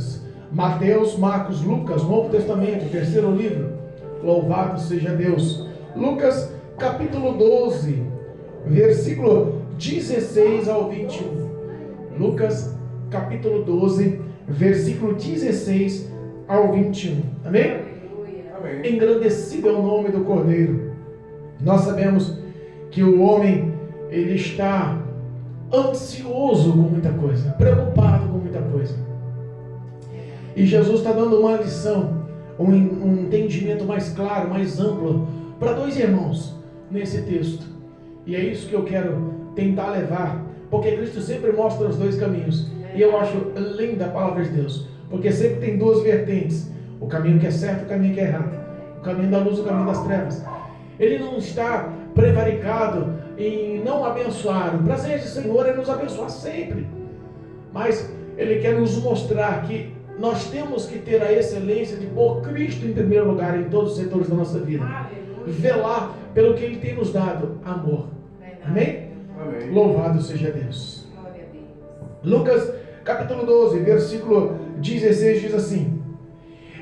Lucas. Mateus, Marcos, Lucas, Novo Testamento, terceiro livro. Louvado seja Deus. Lucas capítulo 12, versículo 16 ao 21. Lucas capítulo 12, versículo 16 ao 21. Amém? Amém. Engrandecido é o nome do Cordeiro. Nós sabemos que o homem, ele está ansioso com muita coisa, preocupado com muita coisa. E Jesus está dando uma lição, um entendimento mais claro, mais amplo, para dois irmãos nesse texto. E é isso que eu quero tentar levar, porque Cristo sempre mostra os dois caminhos. E eu acho linda a palavra de Deus, porque sempre tem duas vertentes: o caminho que é certo e o caminho que é errado, o caminho da luz e o caminho das trevas. Ele não está prevaricado em não abençoar. O prazer do Senhor é nos abençoar sempre, mas Ele quer nos mostrar que nós temos que ter a excelência de pôr Cristo em primeiro lugar em todos os setores da nossa vida. Velar pelo que Ele tem nos dado, amor. Amém? Amém. Louvado seja Deus. Lucas capítulo 12, versículo 16 diz assim: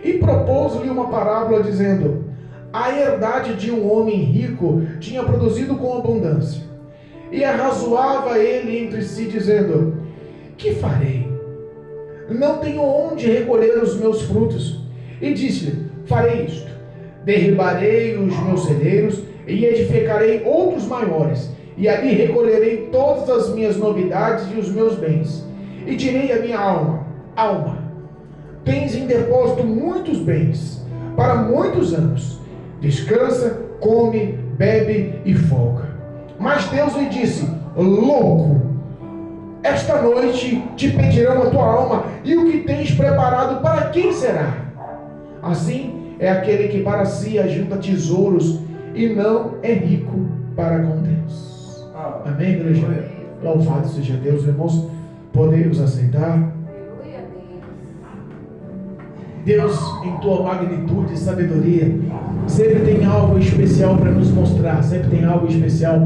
E propôs-lhe uma parábola dizendo: A herdade de um homem rico tinha produzido com abundância. E arrazoava ele entre si dizendo: Que farei? Não tenho onde recolher os meus frutos. E disse-lhe: Farei isto: derribarei os meus celeiros e edificarei outros maiores, e ali recolherei todas as minhas novidades e os meus bens. E direi à minha alma: Alma, tens em depósito muitos bens para muitos anos. Descansa, come, bebe e folga. Mas Deus lhe disse: Louco, esta noite te pedirão a tua alma, e o que tens preparado para quem será? Assim é aquele que para si ajunta tesouros e não é rico para com Deus. Amém, igreja? Louvado seja Deus, irmãos. Podemos aceitar? Deus, em tua magnitude e sabedoria, sempre tem algo especial para nos mostrar, sempre tem algo especial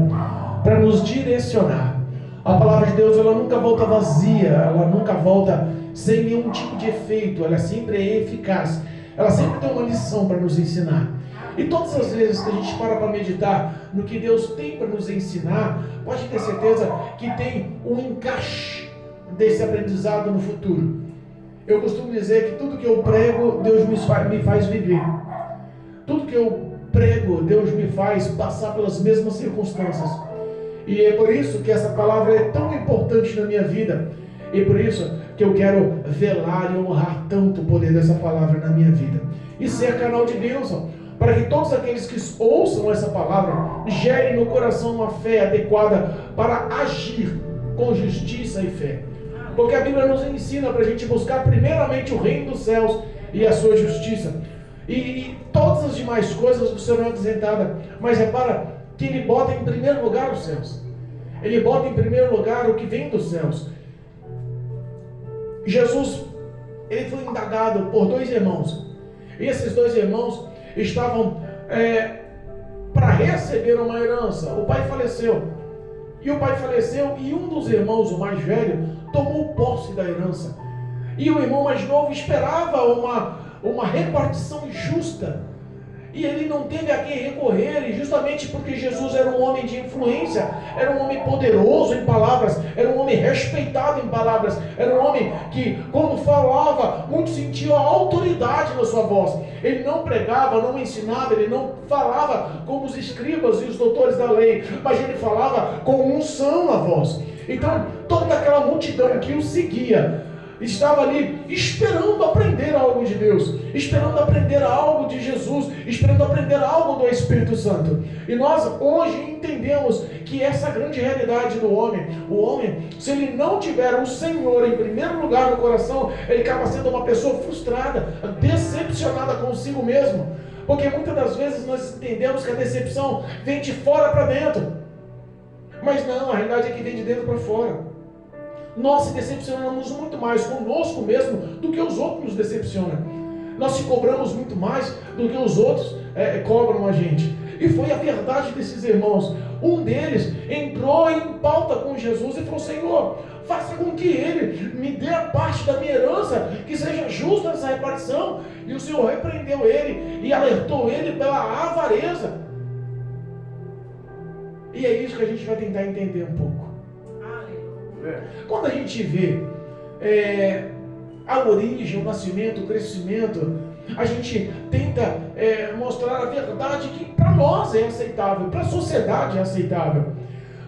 para nos direcionar. A palavra de Deus, ela nunca volta vazia, ela nunca volta sem nenhum tipo de efeito, ela sempre é eficaz, ela sempre tem uma lição para nos ensinar. E todas as vezes que a gente para meditar no que Deus tem para nos ensinar, pode ter certeza que tem um encaixe desse aprendizado no futuro. Eu costumo dizer que tudo que eu prego, Deus me faz viver. Tudo que eu prego, Deus me faz passar pelas mesmas circunstâncias. E é por isso que essa palavra é tão importante na minha vida. E por isso que eu quero velar e honrar tanto o poder dessa palavra na minha vida. E ser canal de bênção, para que todos aqueles que ouçam essa palavra gerem no coração uma fé adequada para agir com justiça e fé. Porque a Bíblia nos ensina para a gente buscar primeiramente o reino dos céus e a sua justiça. E todas as demais coisas do Senhor não acrescentada. Mas repara que Ele bota em primeiro lugar os céus. Ele bota em primeiro lugar o que vem dos céus. Jesus, ele foi indagado por dois irmãos. E esses dois irmãos estavam para receber uma herança. O pai faleceu. E o pai faleceu e um dos irmãos, o mais velho, tomou posse da herança. E o irmão mais novo esperava uma repartição justa. E ele não teve a quem recorrer, e justamente porque Jesus era um homem de influência, era um homem poderoso em palavras, era um homem respeitado em palavras, era um homem que, quando falava, muitos sentiam a autoridade na sua voz. Ele não pregava, não ensinava, ele não falava como os escribas e os doutores da lei, mas ele falava com unção na voz. Então, toda aquela multidão que o seguia estava ali esperando aprender algo de Deus, esperando aprender algo de Jesus, esperando aprender algo do Espírito Santo. E nós hoje entendemos que essa grande realidade do homem, o homem, se ele não tiver o Senhor em primeiro lugar no coração, ele acaba sendo uma pessoa frustrada, decepcionada consigo mesmo. Porque muitas das vezes nós entendemos que a decepção vem de fora para dentro. Mas não, a realidade é que vem de dentro para fora. Nós se decepcionamos muito mais conosco mesmo do que os outros nos decepcionam. Nós se cobramos muito mais do que os outros cobram a gente. E foi a verdade desses irmãos. Um deles entrou em pauta com Jesus e falou: Senhor, faça com que ele me dê a parte da minha herança que seja justo nessa repartição. E o Senhor repreendeu ele e alertou ele pela avareza. E é isso que a gente vai tentar entender um pouco. Quando a gente vê a origem, o nascimento, o crescimento, a gente tenta mostrar a verdade que para nós é aceitável, para a sociedade é aceitável.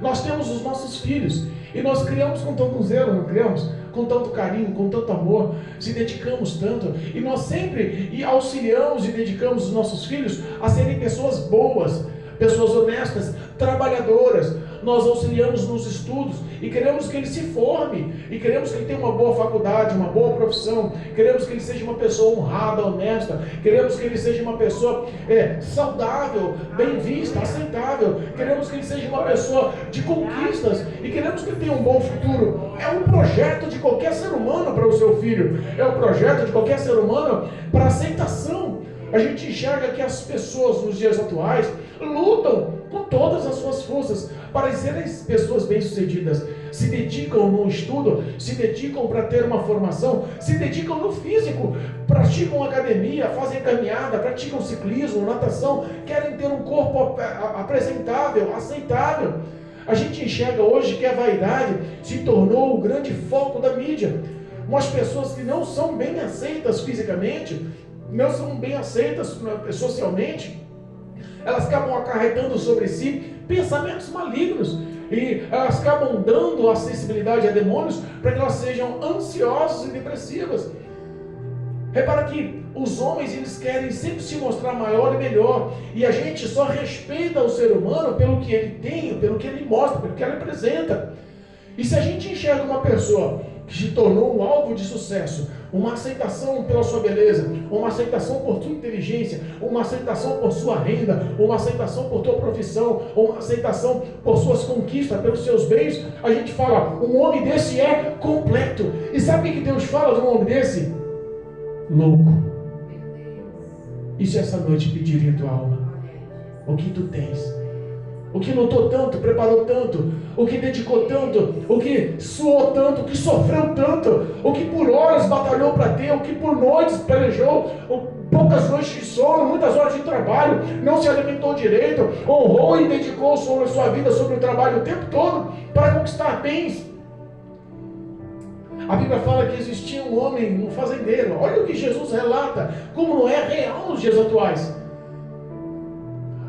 Nós temos os nossos filhos e nós criamos com tanto zelo, não criamos? Com tanto carinho, com tanto amor, se dedicamos tanto, e nós sempre auxiliamos e dedicamos os nossos filhos a serem pessoas boas, pessoas honestas, trabalhadoras. Nós auxiliamos nos estudos e queremos que ele se forme, e queremos que ele tenha uma boa faculdade, uma boa profissão, queremos que ele seja uma pessoa honrada, honesta, queremos que ele seja uma pessoa saudável, bem vista, aceitável, queremos que ele seja uma pessoa de conquistas e queremos que ele tenha um bom futuro. É um projeto de qualquer ser humano para o seu filho, é um projeto de qualquer ser humano para aceitação. A gente enxerga que as pessoas nos dias atuais lutam com todas as suas forças para serem pessoas bem-sucedidas, se dedicam no estudo, se dedicam para ter uma formação, se dedicam no físico, praticam academia, fazem caminhada, praticam ciclismo, natação, querem ter um corpo apresentável, aceitável. A gente enxerga hoje que a vaidade se tornou o grande foco da mídia. Umas pessoas que não são bem aceitas fisicamente, não são bem aceitas socialmente, elas acabam acarretando sobre si pensamentos malignos e elas acabam dando acessibilidade a demônios para que elas sejam ansiosas e depressivas. Repara que os homens, eles querem sempre se mostrar maior e melhor, e a gente só respeita o ser humano pelo que ele tem, pelo que ele mostra, pelo que ele apresenta. E se a gente enxerga uma pessoa que se tornou um alvo de sucesso, uma aceitação pela sua beleza, uma aceitação por sua inteligência, uma aceitação por sua renda, uma aceitação por tua profissão, uma aceitação por suas conquistas, pelos seus bens, a gente fala, um homem desse é completo. E sabe o que Deus fala de um homem desse? Louco. E se essa noite pedirem a tua alma? O que tu tens? O que lutou tanto, preparou tanto, o que dedicou tanto, o que suou tanto, o que sofreu tanto, o que por horas batalhou para ter, o que por noites pelejou, poucas noites de sono, muitas horas de trabalho, não se alimentou direito, honrou e dedicou sobre a sua vida, sobre o trabalho o tempo todo, para conquistar bens. A Bíblia fala que existia um homem, um fazendeiro. Olha o que Jesus relata, como não é real nos dias atuais.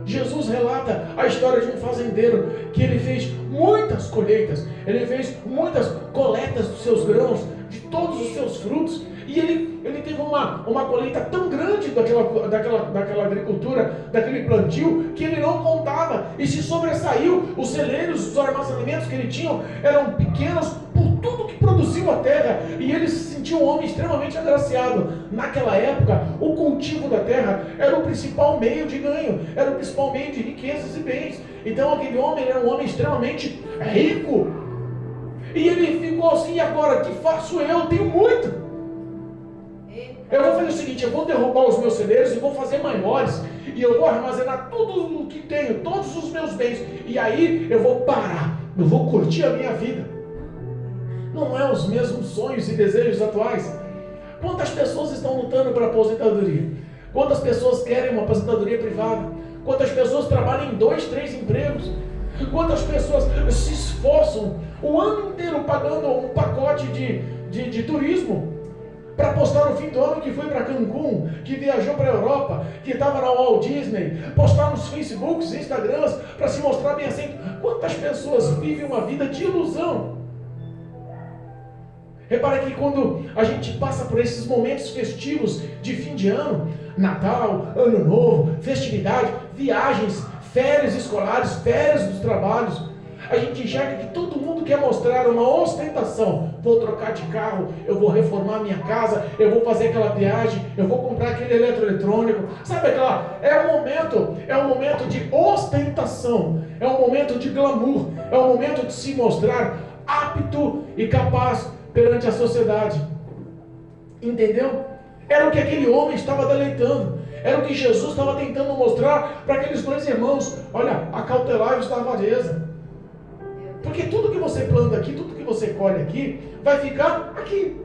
Jesus relata a história de um fazendeiro que ele fez muitas colheitas, ele fez muitas coletas dos seus grãos, de todos os seus frutos, e ele teve uma colheita tão grande daquela agricultura, daquele plantio, que ele não contava e se sobressaiu. Os celeiros, os armazenamentos que ele tinha eram pequenos por tudo que produziu a terra, e ele se sentiu um homem extremamente agraciado. Naquela época, o cultivo da terra era o principal meio de ganho, era o principal meio de riquezas e bens. Então aquele homem era um homem extremamente rico, e ele ficou assim: e agora, o que faço eu? Eu tenho muito. Eu vou fazer o seguinte, eu vou derrubar os meus celeiros e vou fazer maiores, e eu vou armazenar tudo o que tenho, todos os meus bens, e aí eu vou parar, eu vou curtir a minha vida. Não é os mesmos sonhos e desejos atuais? Quantas pessoas estão lutando para aposentadoria? Quantas pessoas querem uma aposentadoria privada? Quantas pessoas trabalham em 2, 3 empregos? Quantas pessoas se esforçam o ano inteiro pagando um pacote de turismo para postar no fim do ano que foi para Cancún, que viajou para a Europa, que estava na Walt Disney, postar nos Facebooks, Instagrams, para se mostrar bem aceito? Quantas pessoas vivem uma vida de ilusão? Repara que quando a gente passa por esses momentos festivos de fim de ano, Natal, Ano Novo, festividade, viagens, férias escolares, férias dos trabalhos, a gente enxerga que todo mundo quer mostrar uma ostentação. Vou trocar de carro, eu vou reformar minha casa, eu vou fazer aquela viagem, eu vou comprar aquele eletroeletrônico. Sabe aquela? É um momento de ostentação, é um momento de glamour, é um momento de se mostrar apto e capaz perante a sociedade. Entendeu? Era o que aquele homem estava deleitando. Era o que Jesus estava tentando mostrar para aqueles dois irmãos. Olha, acautelai-vos da avareza. Porque tudo que você planta aqui, tudo que você colhe aqui, vai ficar aqui.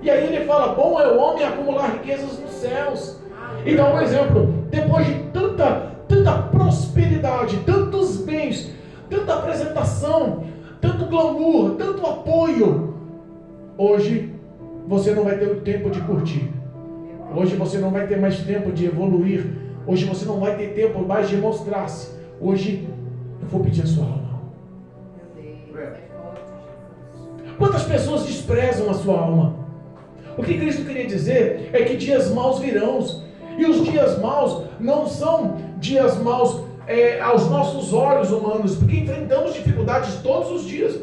E aí ele fala, bom é o homem acumular riquezas nos céus. E dá um exemplo, depois de tanta prosperidade, tantos bens, tanta apresentação, tanto glamour, tanto apoio, hoje você não vai ter o tempo de curtir. Hoje você não vai ter mais tempo de evoluir. Hoje você não vai ter tempo mais de mostrar-se. Hoje eu vou pedir a sua alma. Quantas pessoas desprezam a sua alma? O que Cristo queria dizer é que dias maus virão. E os dias maus não são dias maus aos nossos olhos humanos, porque enfrentamos dificuldades todos os dias.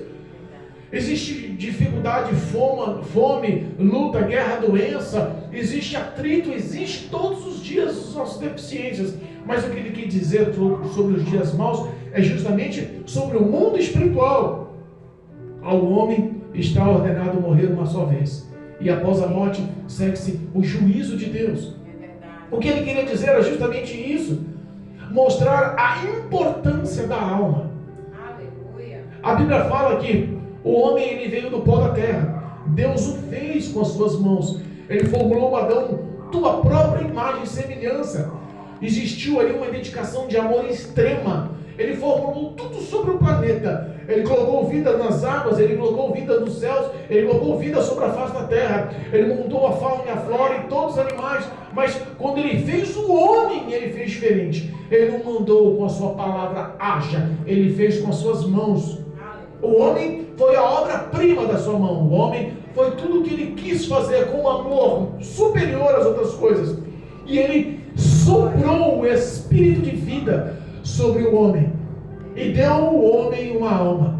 Existe dificuldade, fome, luta, guerra, doença, existe atrito, existe todos os dias as nossas deficiências. Mas o que ele quer dizer sobre os dias maus é justamente sobre o mundo espiritual. Ao homem está ordenado morrer uma só vez, e após a morte segue-se o juízo de Deus. O que ele queria dizer era justamente isso, mostrar a importância da alma. Aleluia. A Bíblia fala que o homem ele veio do pó da terra, Deus o fez com as suas mãos, ele formulou Adão, tua própria imagem e semelhança. Existiu ali uma dedicação de amor extrema. Ele formulou tudo sobre o planeta. Ele colocou vida nas águas, ele colocou vida nos céus, ele colocou vida sobre a face da terra. Ele montou a fauna e a flora e todos os animais. Mas quando ele fez o homem, ele fez diferente. Ele não mandou com a sua palavra haja, ele fez com as suas mãos. O homem foi a obra-prima da sua mão. O homem foi tudo o que ele quis fazer com amor superior às outras coisas. E ele soprou o espírito de vida sobre o homem e deu ao homem uma alma.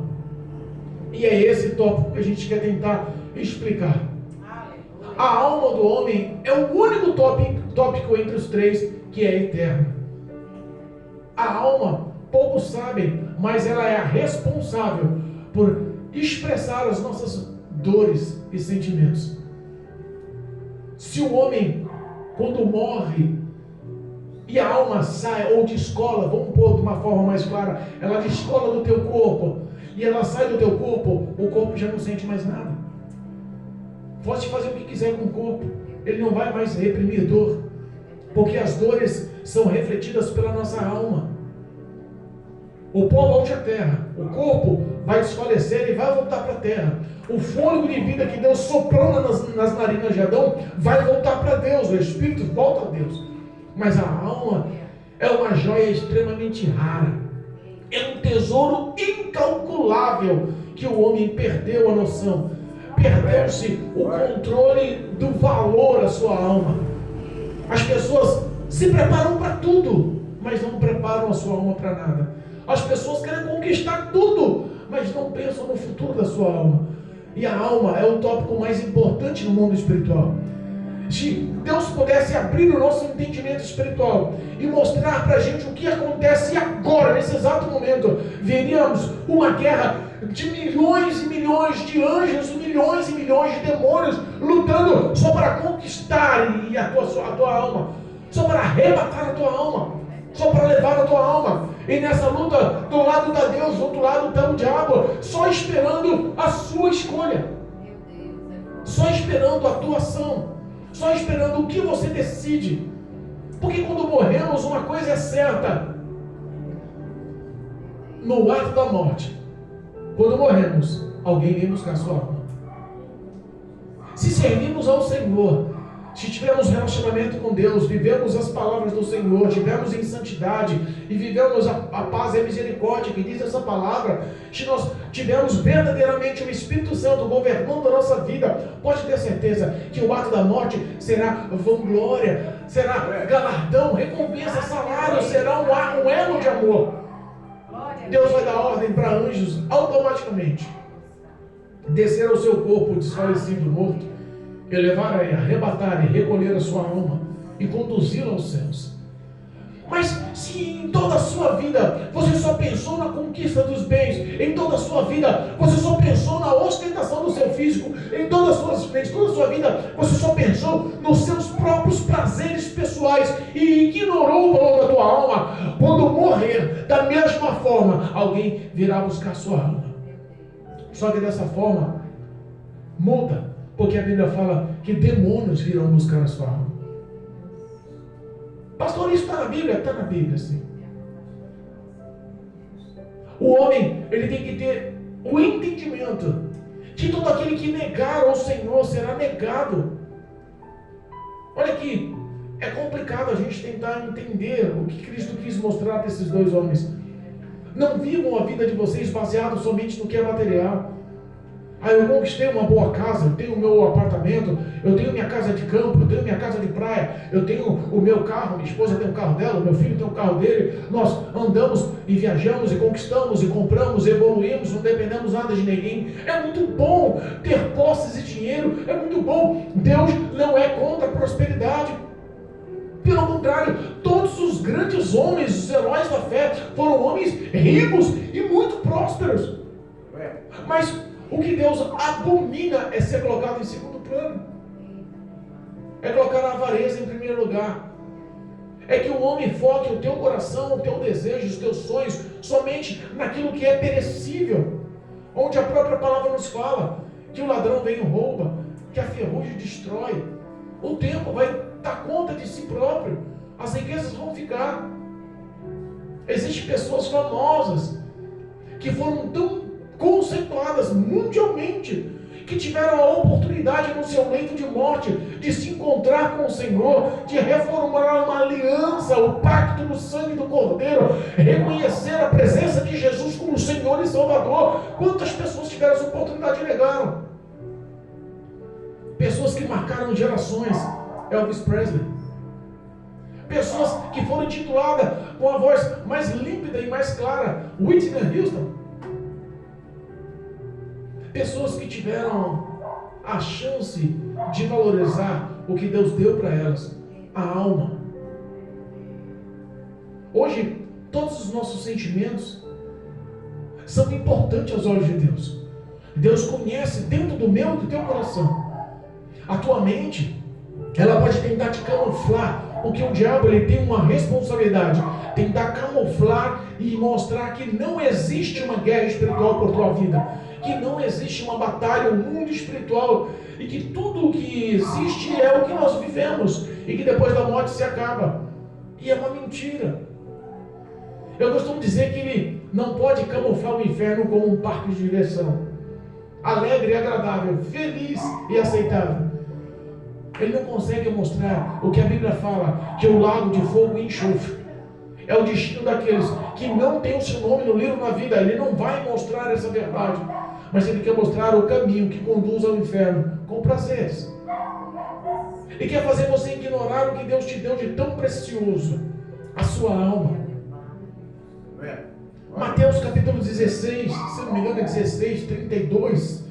E é esse tópico que a gente quer tentar explicar. A alma do homem é o único tópico entre os três que é eterno. A alma, poucos sabem, mas ela é a responsável por expressar as nossas dores e sentimentos. Se o homem, quando morre, e a alma sai ou descola, vamos pôr de uma forma mais clara, ela descola do teu corpo, e ela sai do teu corpo, o corpo já não sente mais nada. Pode fazer o que quiser com o corpo, ele não vai mais reprimir dor, porque as dores são refletidas pela nossa alma. O pó volte à terra, o corpo vai desfalecer e vai voltar para a terra. O fôlego de vida que Deus soprou nas narinas de Adão vai voltar para Deus, o espírito volta a Deus. Mas a alma é uma joia extremamente rara, é um tesouro incalculável que o homem perdeu a noção, perdeu-se o controle do valor da sua alma. As pessoas se preparam para tudo, mas não preparam a sua alma para nada. As pessoas querem conquistar tudo, mas não pensam no futuro da sua alma. E a alma é o tópico mais importante no mundo espiritual. Se Deus pudesse abrir o nosso entendimento espiritual e mostrar para a gente o que acontece agora, nesse exato momento, veríamos uma guerra de milhões e milhões de anjos, milhões e milhões de demônios lutando só para conquistar a tua alma, só para arrebatar a tua alma, só para levar a tua alma. E nessa luta, do lado da Deus, do outro lado está o diabo, só esperando a sua escolha, só esperando a tua ação, só esperando o que você decide. Porque quando morremos, uma coisa é certa: no ato da morte, quando morremos, alguém vem buscar sua alma. Se servimos ao Senhor, se tivermos relacionamento com Deus, vivemos as palavras do Senhor, tivemos em santidade e vivemos a paz e a misericórdia que diz essa palavra, se nós tivermos verdadeiramente o Espírito Santo governando a nossa vida, pode ter certeza que o ato da morte será vanglória, será galardão, recompensa, salário, será um elo de amor. Deus vai dar ordem para anjos automaticamente descer ao seu corpo desfalecido, morto, e levar, arrebatar e recolher a sua alma e conduzi-la aos céus. Mas se em toda a sua vida você só pensou na conquista dos bens, em toda a sua vida você só pensou na ostentação do seu físico, em toda a sua vida você só pensou nos seus próprios prazeres pessoais e ignorou o valor da tua alma, quando morrer, da mesma forma, alguém virá buscar a sua alma. Só que dessa forma, muda. Porque a Bíblia fala que demônios virão buscar a sua alma. Pastor, isso está na Bíblia? Está na Bíblia, sim. O homem, ele tem que ter o entendimento que todo aquele que negar ao Senhor será negado. Olha aqui, é complicado a gente tentar entender o que Cristo quis mostrar para esses dois homens. Não vivam a vida de vocês baseado somente no que é material. Eu conquistei uma boa casa, eu tenho o meu apartamento, eu tenho minha casa de campo, eu tenho minha casa de praia, eu tenho o meu carro, minha esposa tem o carro dela, meu filho tem o carro dele, nós andamos e viajamos e conquistamos e compramos, evoluímos, não dependemos nada de ninguém. É muito bom ter posses e dinheiro, é muito bom. Deus não é contra a prosperidade. Pelo contrário, todos os grandes homens, os heróis da fé, foram homens ricos e muito prósperos. Mas o que Deus abomina é ser colocado em segundo plano. É colocar a avareza em primeiro lugar. É que o homem foque o teu coração, o teu desejo, os teus sonhos, somente naquilo que é perecível. Onde a própria palavra nos fala que o ladrão vem e rouba, que a ferrugem destrói. O tempo vai dar conta de si próprio. As riquezas vão ficar. Existem pessoas famosas que foram tão conceituadas mundialmente, que tiveram a oportunidade no seu leito de morte de se encontrar com o Senhor, de reformular uma aliança, o pacto no sangue do Cordeiro, reconhecer a presença de Jesus como Senhor e Salvador. Quantas pessoas tiveram essa oportunidade e negaram? Pessoas que marcaram gerações. Elvis Presley. Pessoas que foram intituladas com a voz mais límpida e mais clara, Whitney Houston. Pessoas que tiveram a chance de valorizar o que Deus deu para elas, a alma. Hoje, todos os nossos sentimentos são importantes aos olhos de Deus. Deus conhece dentro do meu e do teu coração. A tua mente, ela pode tentar te camuflar, porque o diabo ele tem uma responsabilidade, tentar camuflar e mostrar que não existe uma guerra espiritual por tua vida, que não existe uma batalha, um mundo espiritual, e que tudo o que existe é o que nós vivemos, e que depois da morte se acaba. E é uma mentira. Eu costumo dizer que ele não pode camuflar o inferno como um parque de diversão, alegre e agradável, feliz e aceitável. Ele não consegue mostrar o que a Bíblia fala, que é o lago de fogo e enxofre. É o destino daqueles que não tem o seu nome no livro da vida. Ele não vai mostrar essa verdade, mas ele quer mostrar o caminho que conduz ao inferno com prazeres. Ele quer fazer você ignorar o que Deus te deu de tão precioso, a sua alma. Mateus capítulo 16, se não me engano é 16, 32.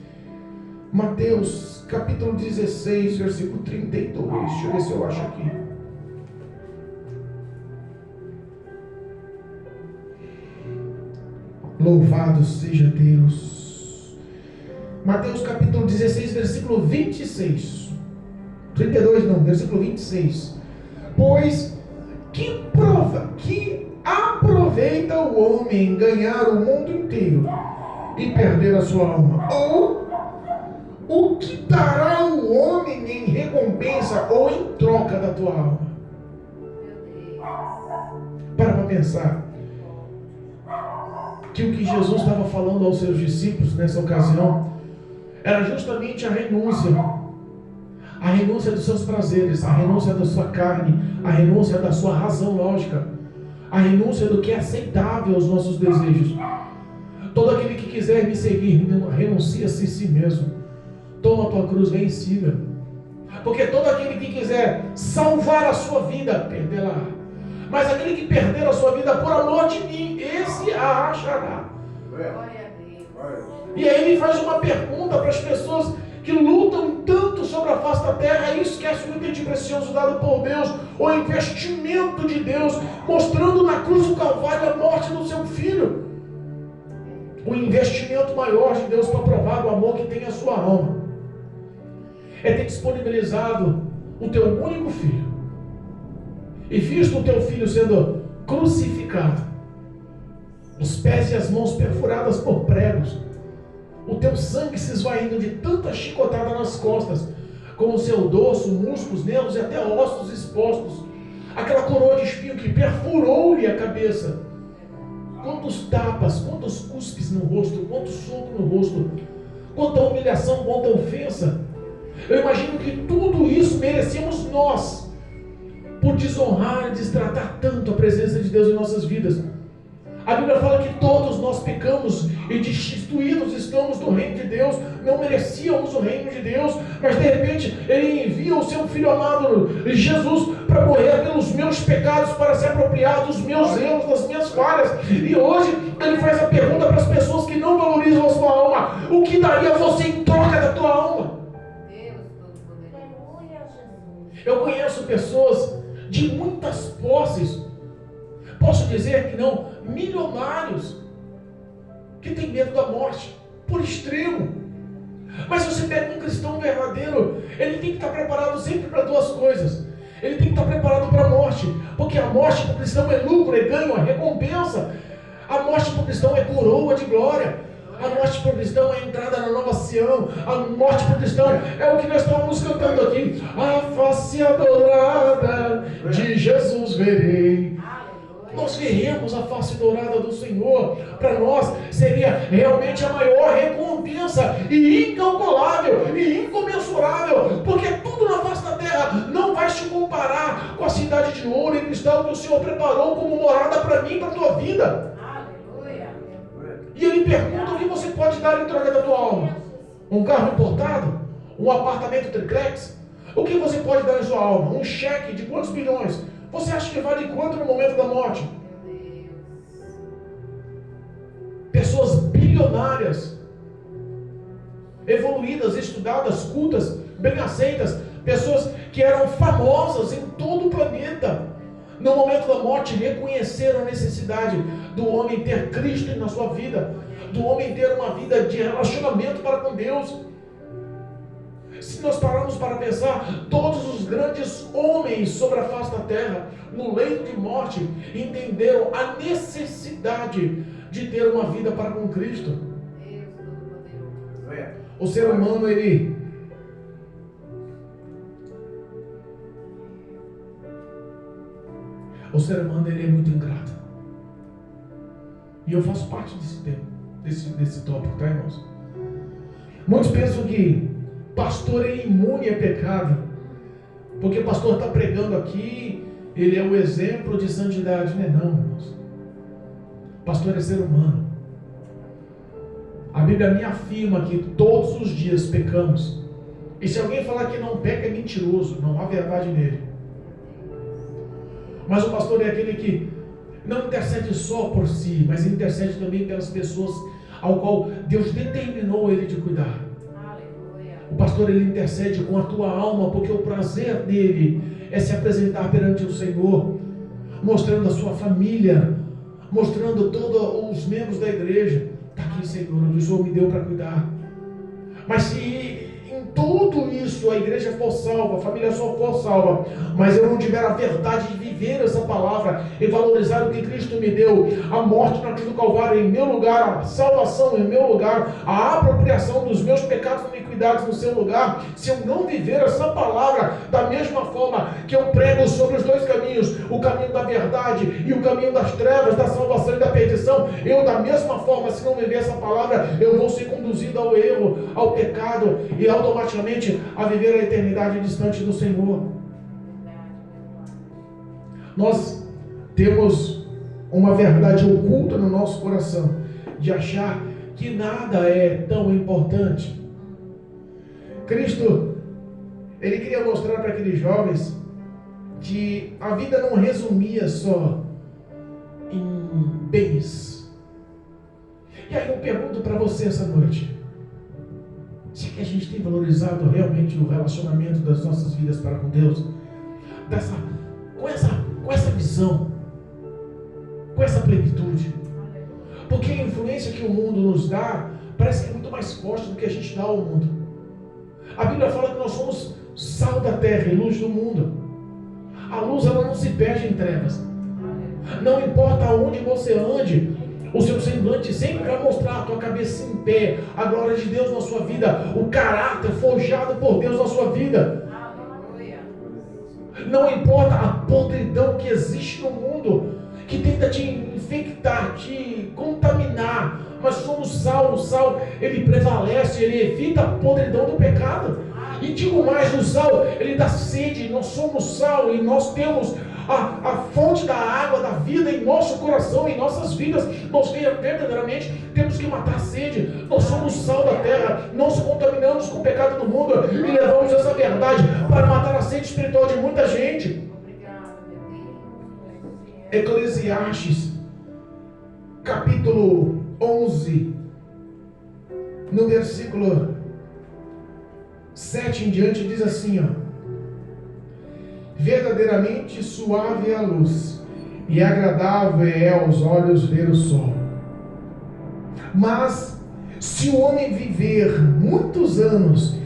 Mateus capítulo 16, versículo 32. Deixa eu ver se eu acho aqui. Louvado seja Deus. Mateus capítulo 16, versículo 26. 32 não, versículo 26. Pois que aproveita o homem ganhar o mundo inteiro e perder a sua alma? Ou o que dará o homem em recompensa ou em troca da tua alma? Para pensar que o que Jesus estava falando aos seus discípulos nessa ocasião era justamente a renúncia dos seus prazeres, a renúncia da sua carne, a renúncia da sua razão lógica, a renúncia do que é aceitável aos nossos desejos. Todo aquele que quiser me seguir, renuncia-se a si mesmo. Toma a tua cruz, vem e siga. Porque todo aquele que quiser salvar a sua vida, perdê-la. Mas aquele que perder a sua vida por amor de mim, esse a achará. E aí ele faz uma pergunta para as pessoas que lutam tanto sobre a face da terra e esquecem o item de precioso dado por Deus, o investimento de Deus, mostrando na cruz do Calvário a morte do seu filho. O investimento maior de Deus para provar do amor que tem a sua alma é ter disponibilizado o teu único filho, e visto o teu filho sendo crucificado, os pés e as mãos perfuradas por pregos, o teu sangue se esvaindo de tanta chicotada nas costas, com o seu dorso, músculos, nervos e até ossos expostos. Aquela coroa de espinho que perfurou-lhe a cabeça. Quantos tapas, quantos cuspes no rosto, quanto soco no rosto, quanta humilhação, quanta ofensa. Eu imagino que tudo isso merecemos nós, por desonrar e destratar tanto a presença de Deus em nossas vidas. A Bíblia fala que todos nós pecamos e destituídos estamos do reino de Deus, não merecíamos o reino de Deus, mas de repente Ele envia o seu Filho amado, Jesus, para morrer pelos meus pecados, para se apropriar dos meus erros, das minhas falhas. E hoje Ele faz a pergunta para as pessoas que não valorizam a sua alma: o que daria você em troca da tua alma? Eu conheço pessoas de muitas posses, posso dizer que não, milionários, que tem medo da morte, por extremo. Mas se você pega um cristão verdadeiro, ele tem que estar preparado sempre para duas coisas. Ele tem que estar preparado para a morte, porque a morte para o cristão é lucro, é ganho, é recompensa. A morte para o cristão é coroa de glória. A morte para o cristão é a entrada na nova Sião. A morte para o cristão é o que nós estávamos cantando aqui: a face adorada de Jesus verei. Nós veremos a face dourada do Senhor. Para nós seria realmente a maior recompensa, e incalculável, e incomensurável, porque tudo na face da terra não vai se comparar com a cidade de ouro e cristal que o Senhor preparou como morada para mim, para a tua vida. E Ele pergunta: o que você pode dar em troca da tua alma? Um carro importado? Um apartamento triplex? O que você pode dar em sua alma? Um cheque de quantos bilhões? Você acha que vale quanto no momento da morte? Pessoas bilionárias, evoluídas, estudadas, cultas, bem aceitas, pessoas que eram famosas em todo o planeta, no momento da morte reconheceram a necessidade do homem ter Cristo na sua vida, do homem ter uma vida de relacionamento para com Deus. Se nós pararmos para pensar, todos os grandes homens sobre a face da terra, no leito de morte, entenderam a necessidade de ter uma vida para com Cristo. O ser humano, o ser humano é muito ingrato. E eu faço parte desse tema, desse tópico, tá, irmãos? Muitos pensam que pastor é imune a pecado, porque o pastor está pregando aqui, ele é o exemplo de santidade. Não é não, irmãos. Pastor é ser humano. A Bíblia me afirma que todos os dias pecamos. E se alguém falar que não peca, é mentiroso, não há verdade nele. Mas o pastor é aquele que não intercede só por si, mas intercede também pelas pessoas ao qual Deus determinou ele de cuidar. O pastor, ele intercede com a tua alma, porque o prazer dele é se apresentar perante o Senhor, mostrando a sua família, mostrando todos os membros da igreja. Está aqui, Senhor, o Senhor me deu para cuidar. Mas se em tudo isso a igreja for salva, a família só for salva, mas eu não tiver a verdade de viver essa palavra e valorizar o que Cristo me deu, a morte na cruz do Calvário em meu lugar, a salvação em meu lugar, a apropriação dos meus pecados e iniquidades no seu lugar, se eu não viver essa palavra da mesma forma que eu prego sobre os dois caminhos, o caminho da verdade e o caminho das trevas, da salvação e da perdição, eu da mesma forma, se não viver essa palavra, eu vou ser conduzido ao erro, ao pecado e automaticamente a viver a eternidade distante do Senhor. Nós temos uma verdade oculta no nosso coração, de achar que nada é tão importante. Cristo, ele queria mostrar para aqueles jovens que a vida não resumia só em bens. E aí eu pergunto para você essa noite: será que a gente tem valorizado realmente o relacionamento das nossas vidas para com Deus? Com essa visão, com essa plenitude? Porque a influência que o mundo nos dá parece que é muito mais forte do que a gente dá ao mundo. A Bíblia fala que nós somos sal da terra e luz do mundo. A luz, ela não se perde em trevas. Não importa aonde você ande, O seu semblante sempre vai mostrar a tua cabeça em pé, a glória de Deus na sua vida, o caráter forjado por Deus na sua vida. Não importa a podridão que existe no mundo, que tenta te infectar, te contaminar, mas somos sal. O sal, ele prevalece, ele evita a podridão do pecado. E digo mais, o sal, ele dá sede. Nós somos sal e nós temos a fonte da água da vida em nosso coração, em nossas vidas. Nós verdadeiramente temos que matar a sede. Nós somos sal da terra, não nos contaminamos com o pecado do mundo e levamos essa verdade para matar a sede espiritual de muita gente. Eclesiastes capítulo 11, no versículo 7 em diante, diz assim, ó: verdadeiramente suave é a luz, e agradável é aos olhos ver o sol. Mas se o homem viver muitos anos,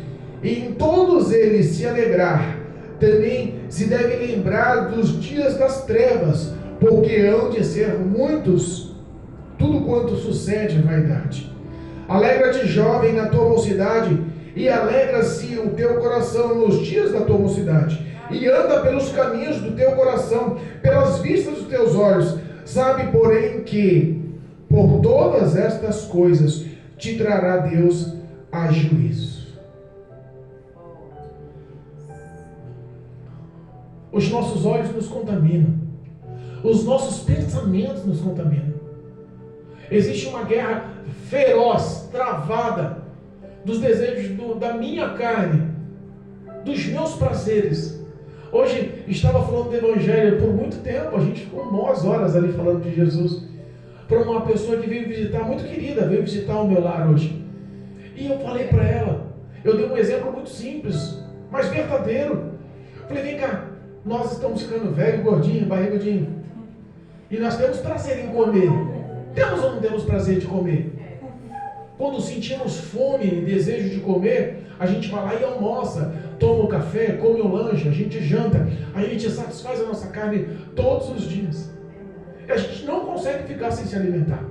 e em todos eles se alegrar, também se deve lembrar dos dias das trevas, porque hão de ser muitos. Tudo quanto sucede é vaidade. Alegra-te, jovem, na tua mocidade, e alegra-se o teu coração nos dias da tua mocidade, e anda pelos caminhos do teu coração, pelas vistas dos teus olhos. Sabe, porém, que por todas estas coisas te trará Deus a juízo. Os nossos olhos nos contaminam, os nossos pensamentos nos contaminam. Existe uma guerra feroz, travada, dos desejos da minha carne, dos meus prazeres. Hoje estava falando do Evangelho por muito tempo, a gente ficou umas horas ali falando de Jesus, para uma pessoa que veio visitar, muito querida, veio visitar o meu lar hoje. E eu falei para ela, eu dei um exemplo muito simples, mas verdadeiro. Falei, vem cá, nós estamos ficando velho, gordinho, barrigudinho, e nós temos prazer em comer. Temos ou não temos prazer de comer? Quando sentimos fome e desejo de comer, a gente vai lá e almoça, toma um café, come um lanche, a gente janta, a gente satisfaz a nossa carne todos os dias. E a gente não consegue ficar sem se alimentar.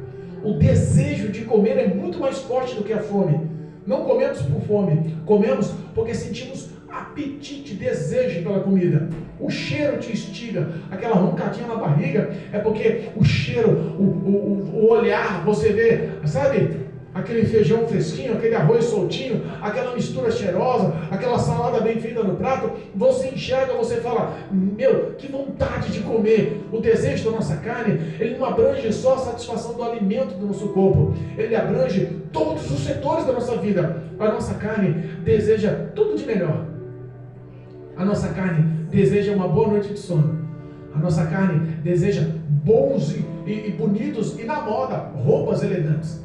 O desejo de comer é muito mais forte do que a fome. Não comemos por fome, comemos porque sentimos apetite, desejo pela comida. O cheiro te instiga, aquela roncadinha na barriga, é porque o cheiro, o olhar, você vê, sabe? Aquele feijão fresquinho, aquele arroz soltinho, aquela mistura cheirosa, aquela salada bem feita no prato, você enxerga, você fala, meu, que vontade de comer. O desejo da nossa carne, ele não abrange só a satisfação do alimento do nosso corpo, ele abrange todos os setores da nossa vida. A nossa carne deseja tudo de melhor. A nossa carne deseja uma boa noite de sono. A nossa carne deseja bons e bonitos e na moda, roupas elegantes.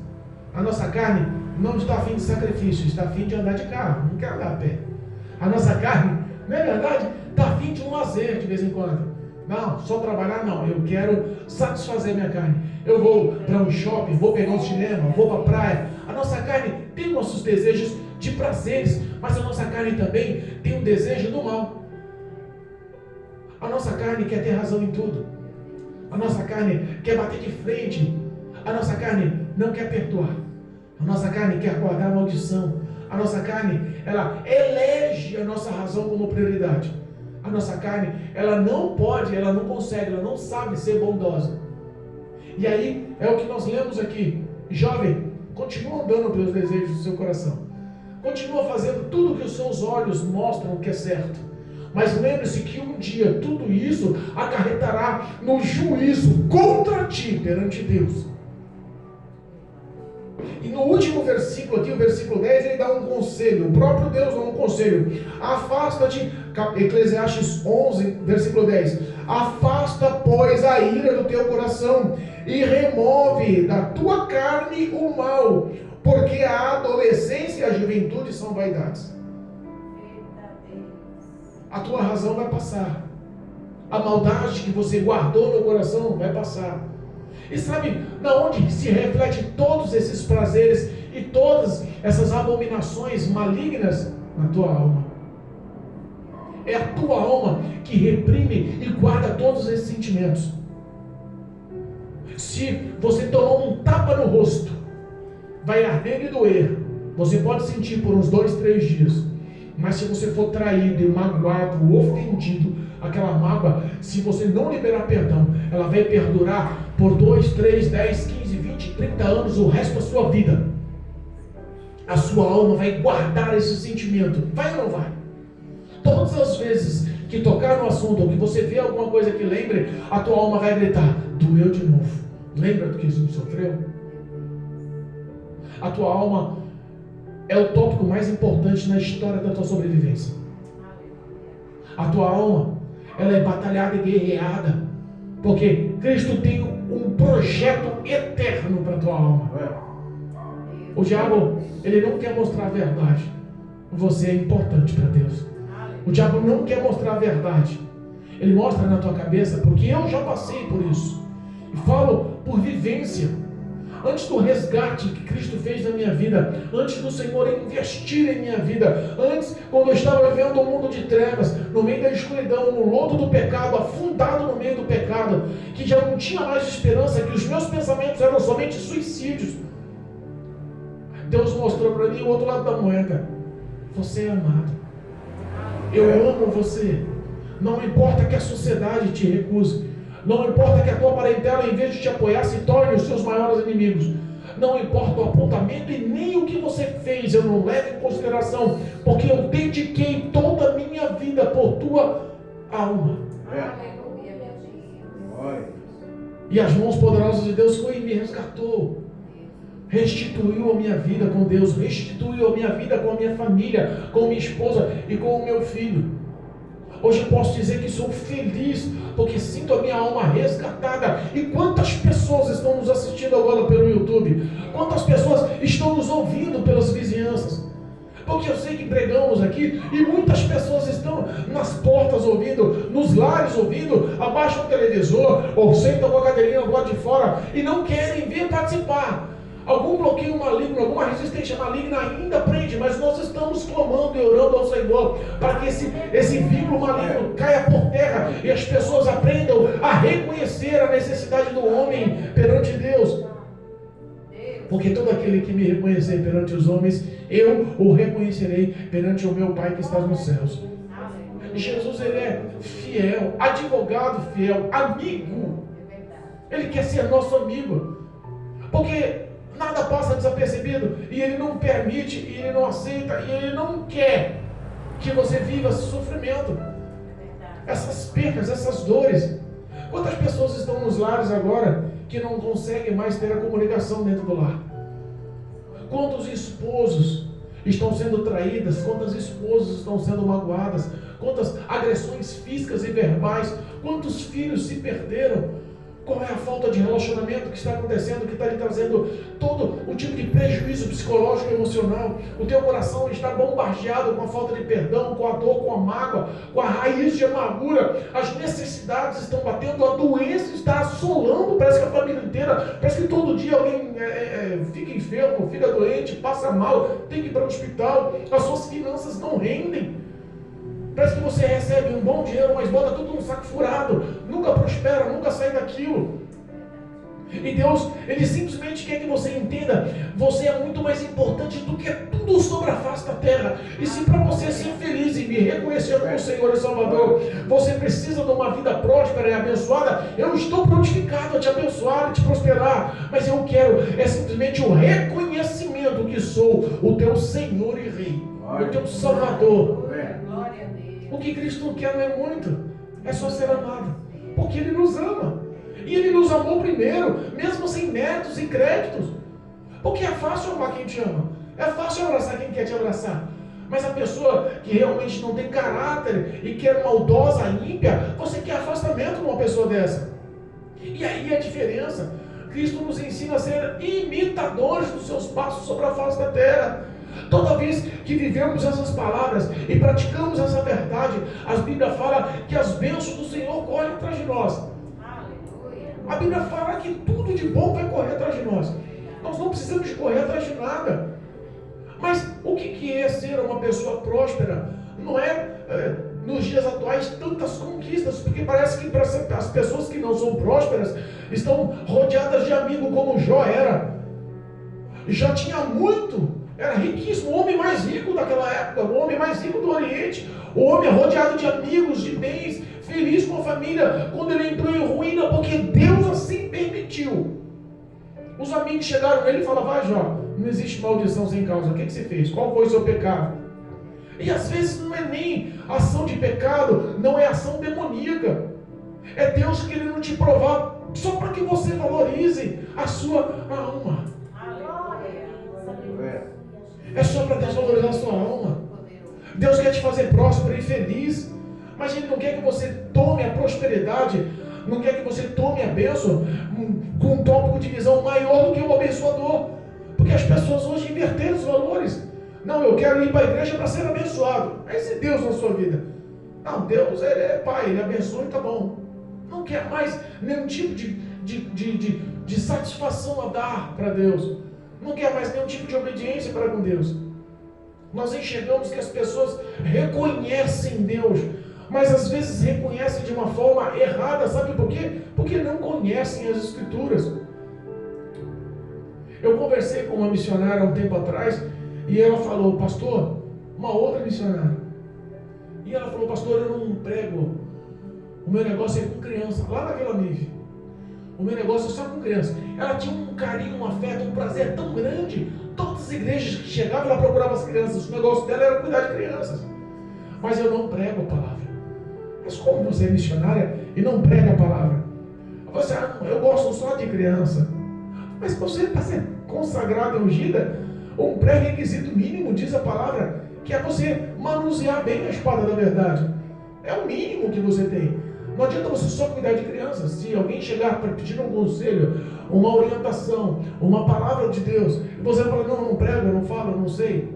A nossa carne não está afim de sacrifício, está afim de andar de carro, não quer andar a pé. A nossa carne, não é verdade? Está afim de um lazer de vez em quando. Não, só trabalhar não, eu quero satisfazer minha carne. Eu vou para um shopping, vou pegar um cinema, vou para a praia. A nossa carne tem nossos desejos de prazeres, mas a nossa carne também tem um desejo do mal. A nossa carne quer ter razão em tudo. A nossa carne quer bater de frente. A nossa carne não quer perdoar. A nossa carne quer guardar a maldição. A nossa carne, ela elege a nossa razão como prioridade. A nossa carne, ela não pode, ela não consegue, ela não sabe ser bondosa. E aí, é o que nós lemos aqui. Jovem, continua andando pelos desejos do seu coração. Continua fazendo tudo que os seus olhos mostram que é certo. Mas lembre-se que um dia tudo isso acarretará no juízo contra ti perante Deus. E no último versículo aqui, o versículo 10, ele dá um conselho. O próprio Deus dá um conselho. Afasta-te, Eclesiastes 11, versículo 10. Afasta, pois, a ira do teu coração e remove da tua carne o mal, porque a adolescência e a juventude são vaidades. A tua razão vai passar. A maldade que você guardou no coração vai passar. E sabe na onde se reflete todos esses prazeres e todas essas abominações malignas? Na tua alma. É a tua alma que reprime e guarda todos esses sentimentos. Se você tomar um tapa no rosto, vai arder e doer. Você pode sentir por uns 2, 3 dias. Mas se você for traído e magoado, ofendido, aquela mágoa, se você não liberar perdão, ela vai perdurar por 2, 3, 10, 15, 20, 30 anos, o resto da sua vida. A sua alma vai guardar esse sentimento. Vai ou não vai? Todas as vezes que tocar no assunto, ou que você vê alguma coisa que lembre, a tua alma vai gritar: doeu de novo. Lembra do que Jesus sofreu? A tua alma é o tópico mais importante na história da tua sobrevivência. A tua alma, ela é batalhada e guerreada, porque Cristo tem um projeto eterno para a tua alma. O diabo, ele não quer mostrar a verdade. Você é importante para Deus. O diabo não quer mostrar a verdade. Ele mostra na tua cabeça, porque eu já passei por isso. E falo por vivência. Antes do resgate que Cristo fez na minha vida, antes do Senhor investir em minha vida, antes, quando eu estava vivendo um mundo de trevas, no meio da escuridão, no lodo do pecado, afundado no meio do pecado, que já não tinha mais esperança, que os meus pensamentos eram somente suicídios, Deus mostrou para mim o outro lado da moeda. Você é amado. Eu amo você. Não importa que a sociedade te recuse. Não importa que a tua parentela, em vez de te apoiar, se torne os seus maiores inimigos. Não importa o apontamento e nem o que você fez, eu não levo em consideração, porque eu dediquei toda a minha vida por tua alma. E as mãos poderosas de Deus foi e me resgatou. Restituiu a minha vida com Deus, restituiu a minha vida com a minha família, com minha esposa e com o meu filho. Hoje eu posso dizer que sou feliz, porque sinto a minha alma resgatada. E quantas pessoas estão nos assistindo agora pelo YouTube? Quantas pessoas estão nos ouvindo pelas vizinhanças? Porque eu sei que pregamos aqui e muitas pessoas estão nas portas ouvindo, nos lares ouvindo, abaixo do televisor, ou sentam com a cadeirinha do lado de fora e não querem vir participar. Algum bloqueio maligno, alguma resistência maligna ainda prende, mas nós estamos clamando e orando ao Senhor para que esse vínculo maligno caia por terra e as pessoas aprendam a reconhecer a necessidade do homem perante Deus. Porque todo aquele que me reconhecer perante os homens, eu o reconhecerei perante o meu Pai que está nos céus. Jesus, ele é fiel, advogado fiel, amigo. Ele quer ser nosso amigo. Porque nada passa desapercebido e ele não permite, e ele não aceita, e ele não quer que você viva esse sofrimento, essas percas, essas dores. Quantas pessoas estão nos lares agora que não conseguem mais ter a comunicação dentro do lar? Quantos esposos estão sendo traídas? Quantas esposas estão sendo magoadas? Quantas agressões físicas e verbais? Quantos filhos se perderam? Qual é a falta de relacionamento que está acontecendo, que está lhe trazendo todo o tipo de prejuízo psicológico e emocional? O teu coração está bombardeado com a falta de perdão, com a dor, com a mágoa, com a raiz de amargura. As necessidades estão batendo, a doença está assolando, parece que a família inteira, parece que todo dia alguém fica enfermo, fica doente, passa mal, tem que ir para o hospital, as suas finanças não rendem. Parece que você recebe um bom dinheiro, mas bota tudo num saco furado, nunca prospera, nunca sai daquilo. E Deus, Ele simplesmente quer que você entenda, você é muito mais importante do que tudo sobre a face da terra. E se para você ser feliz e me reconhecer como Senhor e Salvador, você precisa de uma vida próspera e abençoada, eu estou prontificado a te abençoar e te prosperar. Mas eu quero simplesmente o reconhecimento que sou o teu Senhor e Rei, o teu Salvador. O que Cristo quer não é muito, é só ser amado, porque Ele nos ama, e Ele nos amou primeiro, mesmo sem méritos e créditos, porque é fácil amar quem te ama, é fácil abraçar quem quer te abraçar, mas a pessoa que realmente não tem caráter e que é maldosa, ímpia, você quer afastamento de uma pessoa dessa. E aí a diferença, Cristo nos ensina a ser imitadores dos seus passos sobre a face da terra. Toda vez que vivemos essas palavras e praticamos essa verdade, a Bíblia fala que as bênçãos do Senhor correm atrás de nós. A Bíblia fala que tudo de bom vai correr atrás de nós. Nós não precisamos de correr atrás de nada. Mas o que é ser uma pessoa próspera? Não é nos dias atuais tantas conquistas, porque parece que as pessoas que não são prósperas estão rodeadas de amigos, como Jó era. Jó tinha muito, era riquíssimo, o homem mais rico daquela época, o homem mais rico do Oriente, o homem rodeado de amigos, de bens, feliz com a família, quando ele entrou em ruína, porque Deus assim permitiu. Os amigos chegaram nele e falaram: vai, Jó, não existe maldição sem causa, o que você fez? Qual foi o seu pecado? E às vezes não é nem ação de pecado, não é ação demoníaca, é Deus querendo te provar, só para que você valorize a sua alma. É só para Deus valorizar a sua alma. Deus quer te fazer próspero e feliz, mas Ele não quer que você tome a prosperidade, não quer que você tome a bênção com um tópico de visão maior do que o abençoador, porque as pessoas hoje inverteram os valores. Não, eu quero ir para a igreja para ser abençoado. É esse Deus na sua vida. Não, Deus, Ele é Pai, Ele abençoa e está bom. Não quer mais nenhum tipo de satisfação a dar para Deus. Não quer mais nenhum tipo de obediência para com Deus. Nós enxergamos que as pessoas reconhecem Deus, mas às vezes reconhecem de uma forma errada. Sabe por quê? Porque não conhecem as Escrituras. Eu conversei com uma missionária há um tempo atrás, e ela falou: pastor, uma outra missionária, e ela falou: pastor, eu não prego, o meu negócio é com criança, lá na Vila Nive, o meu negócio é só com criança. Ela tinha um carinho, um afeto, um prazer tão grande, todas as igrejas que chegavam, ela procurava as crianças, o negócio dela era cuidar de crianças. Mas eu não prego a palavra. Mas como você é missionária e não prega a palavra? Você: eu gosto só de criança. Mas você, para ser consagrada e ungida, um pré-requisito mínimo, diz a palavra, que é você manusear bem a espada da verdade. É o mínimo que você tem. Não adianta você só cuidar de crianças. Se alguém chegar para pedir um conselho, uma orientação, uma palavra de Deus, e você fala: não, não prego, eu não falo, eu não sei.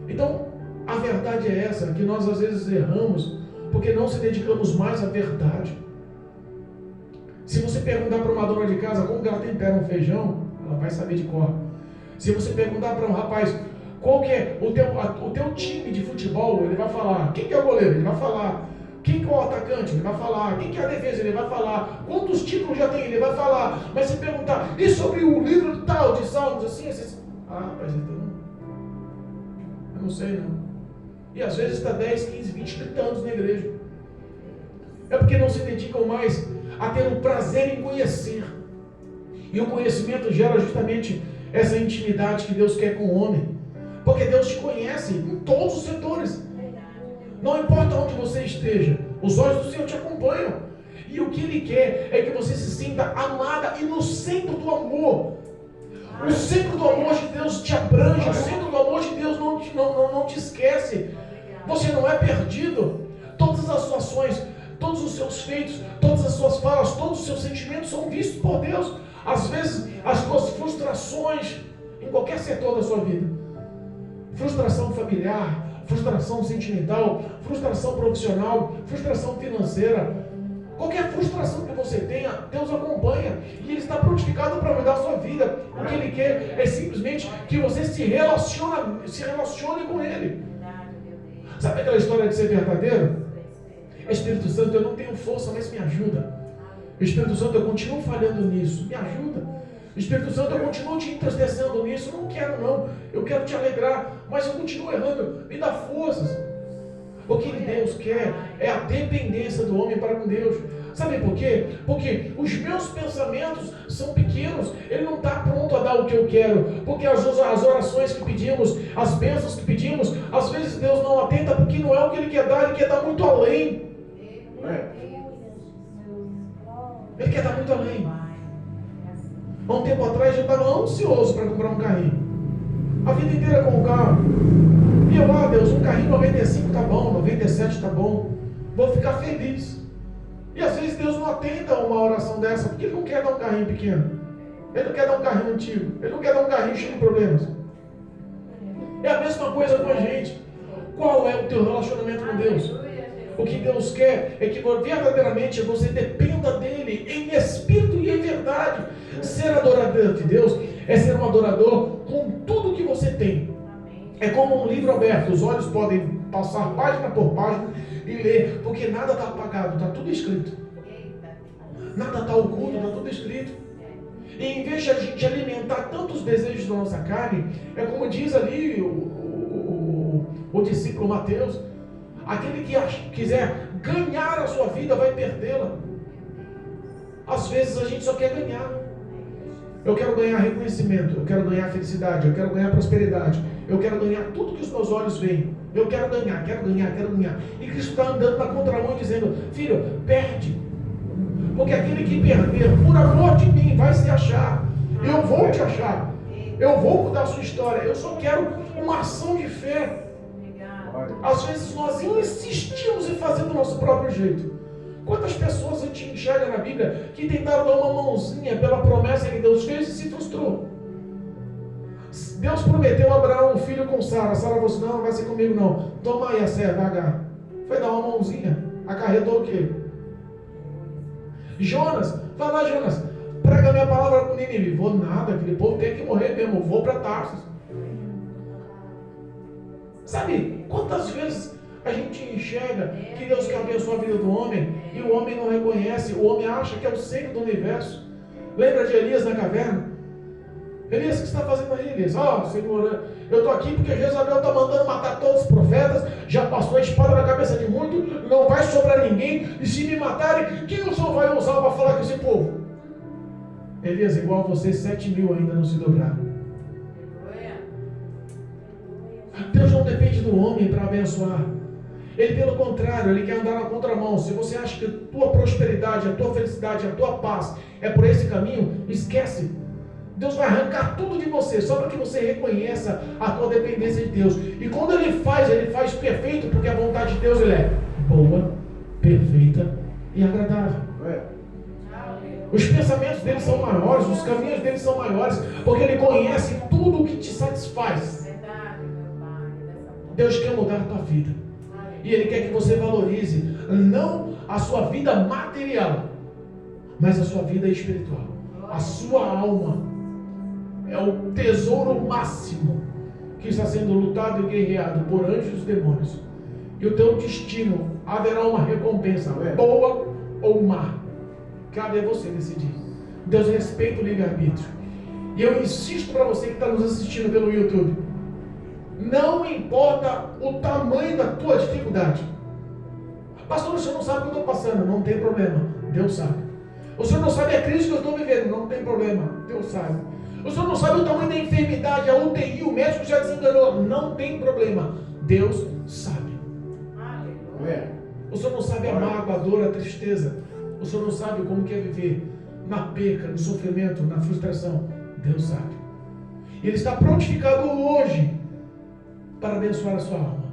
Então, a verdade é essa, que nós às vezes erramos, porque não se dedicamos mais à verdade. Se você perguntar para uma dona de casa como que ela tempera um feijão, ela vai saber de cor. Se você perguntar para um rapaz qual que é o teu time de futebol, ele vai falar. Quem que é o goleiro? Ele vai falar. Quem que é o atacante? Ele vai falar. Quem que é a defesa? Ele vai falar. Quantos títulos já tem? Ele vai falar. Mas se perguntar: e sobre o livro tal de Salmos, assim, rapaz, então eu não sei não. E às vezes está 10, 15, 20, 30 anos na igreja. É porque não se dedicam mais a ter o prazer em conhecer. E o conhecimento gera justamente essa intimidade que Deus quer com o homem. Porque Deus te conhece em todos os setores. Não importa onde você esteja, os olhos do Senhor te acompanham. E o que Ele quer é que você se sinta amada e no centro do amor. O centro do amor de Deus te abrange, o centro do amor de Deus não te esquece. Você não é perdido. Todas as suas ações, todos os seus feitos, todas as suas falas, todos os seus sentimentos são vistos por Deus. Às vezes, as suas frustrações, em qualquer setor da sua vida, frustração familiar, frustração sentimental, frustração profissional, frustração financeira, qualquer frustração que você tenha, Deus acompanha, e Ele está prontificado para mudar a sua vida. O que Ele quer é simplesmente que você se relacione com Ele. Sabe aquela história de ser verdadeiro? Espírito Santo, eu não tenho força, mas me ajuda. Espírito Santo, eu continuo falhando nisso, me ajuda. Espírito Santo, eu continuo te entristecendo nisso, não quero não, eu quero te alegrar, mas eu continuo errando, me dá forças. O que Deus quer é a dependência do homem para com Deus. Sabe por quê? Porque os meus pensamentos são pequenos, Ele não está pronto a dar o que eu quero, porque as orações que pedimos, as bênçãos que pedimos, às vezes Deus não atenta, porque não é o que Ele quer dar, Ele quer dar muito além. Ele quer dar muito além. Há um tempo atrás eu estava ansioso para comprar um carrinho. A vida inteira com o carro. E eu: Deus, um carrinho 95 tá bom, 97 tá bom. Vou ficar feliz. E às vezes Deus não atenta a uma oração dessa, porque Ele não quer dar um carrinho pequeno. Ele não quer dar um carrinho antigo. Ele não quer dar um carrinho cheio de problemas. É a mesma coisa com a gente. Qual é o teu relacionamento com Deus? O que Deus quer é que verdadeiramente você dependa dEle em espírito e em verdade. Ser adorador de Deus é ser um adorador com tudo que você tem. É como um livro aberto, os olhos podem passar página por página e ler, porque nada está apagado, está tudo escrito. Nada está oculto, está tudo escrito. E em vez de a gente alimentar tantos desejos da nossa carne, é como diz ali o discípulo Mateus, aquele que quiser ganhar a sua vida vai perdê-la. Às vezes a gente só quer ganhar. Eu quero ganhar reconhecimento, eu quero ganhar felicidade, eu quero ganhar prosperidade, eu quero ganhar tudo que os meus olhos veem. Eu quero ganhar, quero ganhar, quero ganhar. E Cristo está andando na contramão dizendo, filho, perde. Porque aquele que perder, por amor de mim, vai se achar. Eu vou te achar. Eu vou mudar a sua história. Eu só quero uma ação de fé. Às vezes nós insistimos em fazer do nosso próprio jeito. Quantas pessoas a gente enxerga na Bíblia que tentaram dar uma mãozinha pela promessa que Deus fez e se frustrou? Deus prometeu a Abraão um filho com Sara. Sara falou assim, não vai ser comigo não. Toma aí a serva Agar. Foi dar uma mãozinha. Acarretou o quê? Jonas, vai lá Jonas, prega minha palavra com Nínive. Vou nada, aquele povo tem que morrer mesmo, vou para Tarsis. Sabe, quantas vezes a gente enxerga que Deus quer abençoar a vida do homem e o homem não reconhece, o homem acha que é o centro do universo. Lembra de Elias na caverna? Elias, o que você está fazendo aí, Elias? Senhor, eu estou aqui porque Jezabel está mandando matar todos os profetas, já passou a espada na cabeça de muito, não vai sobrar ninguém, e se me matarem, quem o Senhor vai usar para falar com esse povo? Elias, igual a você, 7.000 ainda não se dobraram. Deus não depende do homem para abençoar. Ele, pelo contrário, ele quer andar na contramão. Se você acha que a tua prosperidade, a tua felicidade, a tua paz é por esse caminho, esquece. Deus vai arrancar tudo de você, só para que você reconheça a tua dependência de Deus. E quando ele faz perfeito, porque a vontade de Deus ele é boa, perfeita e agradável. Os pensamentos dele são maiores, os caminhos dele são maiores, porque ele conhece tudo o que te satisfaz. Deus quer mudar a tua vida. E ele quer que você valorize não a sua vida material, mas a sua vida espiritual. A sua alma é o tesouro máximo que está sendo lutado e guerreado por anjos e demônios. E o teu destino haverá uma recompensa, boa ou má. Cabe a você decidir. Deus respeita o livre-arbítrio. E eu insisto para você que está nos assistindo pelo YouTube, não importa o tamanho da tua dificuldade. Pastor, o senhor não sabe o que eu estou passando. Não tem problema, Deus sabe. O senhor não sabe a crise que eu estou vivendo. Não tem problema, Deus sabe. O senhor não sabe o tamanho da enfermidade, a UTI, o médico já desenganou. Não tem problema, Deus sabe. O senhor não sabe a mágoa, a dor, a tristeza. O senhor não sabe como quer viver na perca, no sofrimento, na frustração. Deus sabe. E Ele está prontificado hoje para abençoar a sua alma.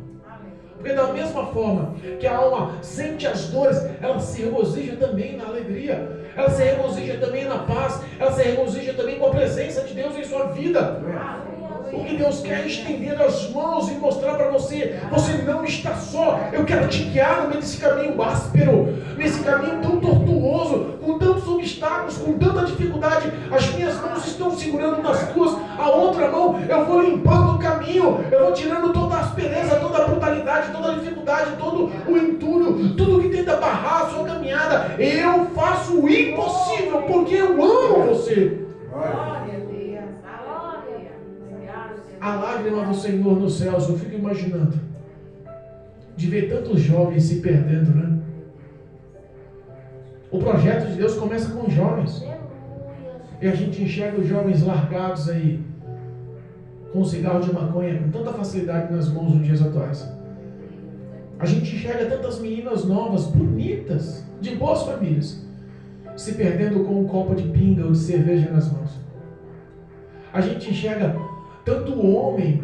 Porque da mesma forma que a alma sente as dores, ela se regozija também na alegria, ela se regozija também na paz, ela se regozija também com a presença de Deus em sua vida. O que Deus quer é estender as mãos e mostrar para você, você não está só. Eu quero te guiar no meio desse caminho áspero, nesse caminho tão tortuoso, com tantos obstáculos, com tanta dificuldade. As minhas mãos estão segurando nas tuas, a outra mão eu vou limpando o caminho, eu vou tirando toda a aspereza, toda a brutalidade, toda a dificuldade, todo o entulho, tudo que tenta barrar a sua caminhada. Eu faço o impossível porque eu amo você. A lágrima do Senhor nos céus, eu fico imaginando de ver tantos jovens se perdendo, né? O projeto de Deus começa com jovens, e a gente enxerga os jovens largados aí com um cigarro de maconha com tanta facilidade nas mãos nos dias atuais. A gente enxerga tantas meninas novas, bonitas, de boas famílias, se perdendo com um copo de pinga ou de cerveja nas mãos. A gente enxerga tanto homem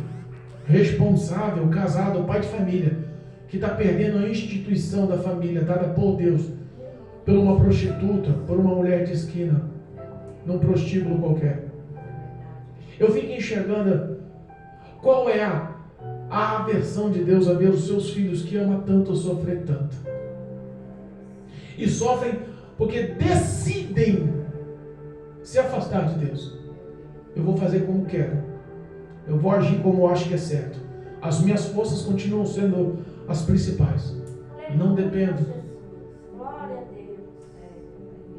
responsável, casado, pai de família, que está perdendo a instituição da família dada por Deus, por uma prostituta, por uma mulher de esquina, num prostíbulo qualquer. Eu fico enxergando qual é a aversão de Deus a ver os seus filhos que ama tanto sofrer tanto. E sofrem porque decidem se afastar de Deus. Eu vou fazer como quero. Eu vou agir como eu acho que é certo. As minhas forças continuam sendo as principais. Não dependo.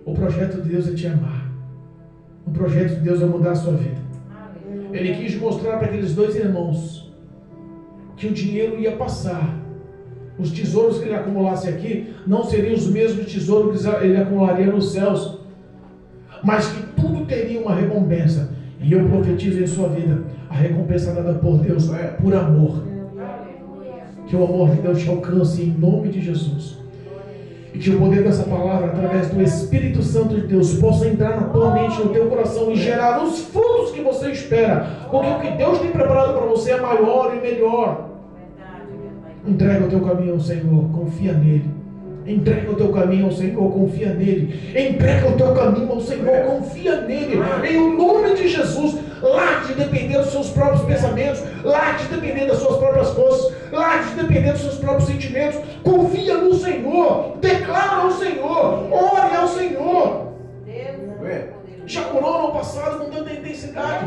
O projeto de Deus é te amar. O projeto de Deus é mudar a sua vida. Ele quis mostrar para aqueles dois irmãos que o dinheiro ia passar. Os tesouros que ele acumulasse aqui não seriam os mesmos tesouros que ele acumularia nos céus, mas que tudo teria uma recompensa. E eu profetizo em sua vida a recompensa dada por Deus por amor. Que o amor de Deus te alcance em nome de Jesus. E que o poder dessa palavra, através do Espírito Santo de Deus, possa entrar na tua mente, no teu coração e gerar os frutos que você espera. Porque o que Deus tem preparado para você é maior e melhor. Entrega o teu caminho ao Senhor, confia nele. Entrega o teu caminho ao Senhor, confia nele. Entrega o teu caminho ao Senhor, confia nele. Em nome de Jesus, largue de depender dos seus próprios pensamentos, largue de depender das suas próprias forças, largue de depender dos seus próprios sentimentos. Confia no Senhor, declara ao Senhor, ore ao Senhor. Já orou no passado com tanta intensidade.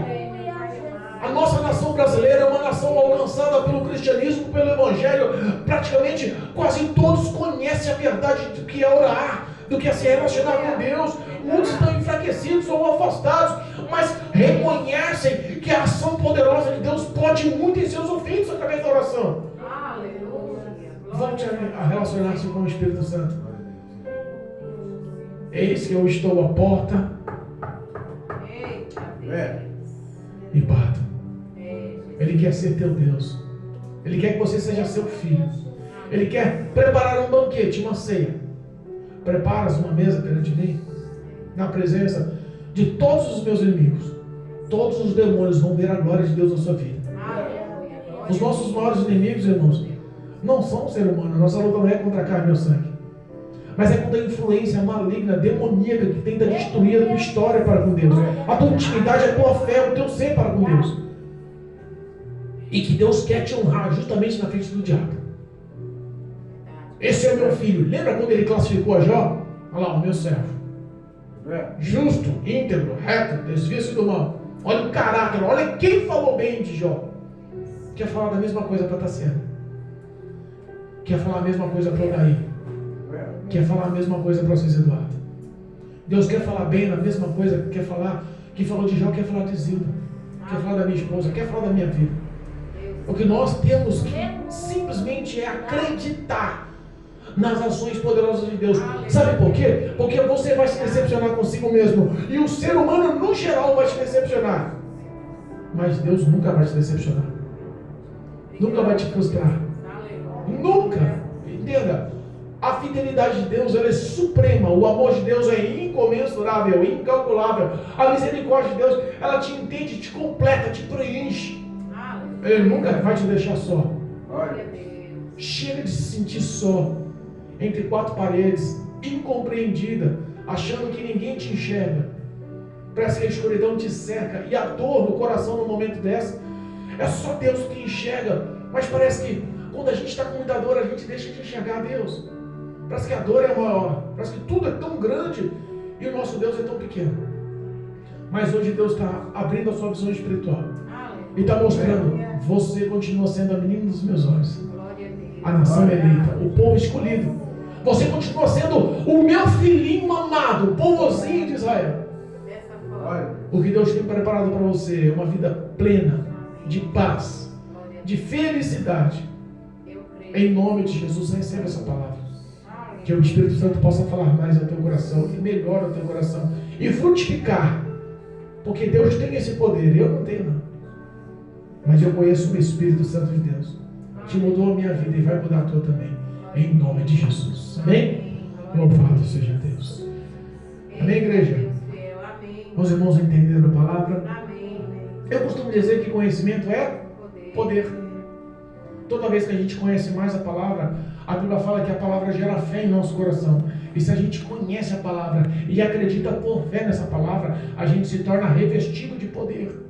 A nossa nação brasileira é uma nação alcançada pelo cristianismo, pelo evangelho. Praticamente quase todos conhecem a verdade do que é orar, do que é se relacionar com Deus. Muitos estão enfraquecidos ou afastados, mas reconhecem que a ação poderosa de Deus pode muito em seus ofícios através da oração. Volte a relacionar-se com o Espírito Santo. Eis que eu estou à porta e bato. Ele quer ser teu Deus. Ele quer que você seja seu filho. Ele quer preparar um banquete, uma ceia. Preparas uma mesa perante mim, na presença de todos os meus inimigos. Todos os demônios vão ver a glória de Deus na sua vida. Os nossos maiores inimigos, irmãos, não são o ser humano. A nossa luta não é contra a carne ou sangue, mas é contra a influência maligna, demoníaca, que tenta destruir a tua história para com Deus, a tua intimidade, a tua fé, o teu ser para com Deus. E que Deus quer te honrar justamente na frente do diabo. Esse é meu filho. Lembra quando ele classificou a Jó? Olha lá, o meu servo. Justo, íntegro, reto, desvia-se do mal. Olha o caráter, olha quem falou bem de Jó. Quer falar da mesma coisa para Tassiana. Quer falar a mesma coisa para o Daí. Quer falar a mesma coisa para o César Eduardo. Deus quer falar bem na mesma coisa. Quer falar, que falou de Jó, quer falar de Zilda. Quer falar da minha esposa, quer falar da minha vida. O que nós temos que simplesmente é acreditar nas ações poderosas de Deus. Sabe por quê? Porque você vai se decepcionar consigo mesmo. E o ser humano, no geral, vai te decepcionar. Mas Deus nunca vai te decepcionar. Nunca vai te frustrar. Nunca. Entenda. A fidelidade de Deus, ela é suprema. O amor de Deus é incomensurável, incalculável. A misericórdia de Deus, ela te entende, te completa, te preenche. Ele nunca vai te deixar só. Chega de se sentir só, entre quatro paredes, incompreendida, achando que ninguém te enxerga. Parece que a escuridão te cerca. E a dor no coração no momento dessa, é só Deus que enxerga. Mas parece que quando a gente está com muita dor, a gente deixa de enxergar Deus. Parece que a dor é maior. Parece que tudo é tão grande e o nosso Deus é tão pequeno. Mas hoje Deus está abrindo a sua visão espiritual e está mostrando: você continua sendo a menina dos meus olhos, a nação eleita, o povo escolhido. Você continua sendo o meu filhinho amado, o povozinho de Israel. O que Deus tem preparado para você é uma vida plena, de paz, de felicidade. Em nome de Jesus, receba essa palavra. Que o Espírito Santo possa falar mais ao teu coração e melhor ao teu coração e frutificar. Porque Deus tem esse poder, eu não tenho não. Mas eu conheço o Espírito Santo de Deus, que mudou a minha vida e vai mudar a tua também. Em nome de Jesus. Amém? Louvado seja Deus. Amém, igreja? Os irmãos entenderam a palavra? Eu costumo dizer que conhecimento é poder. Toda vez que a gente conhece mais a palavra, a Bíblia fala que a palavra gera fé em nosso coração. E se a gente conhece a palavra e acredita por fé nessa palavra, a gente se torna revestido de poder.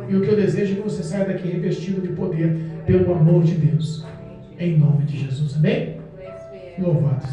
E o que eu desejo é que você saia daqui revestido de poder pelo amor de Deus. Em nome de Jesus. Amém? Louvado.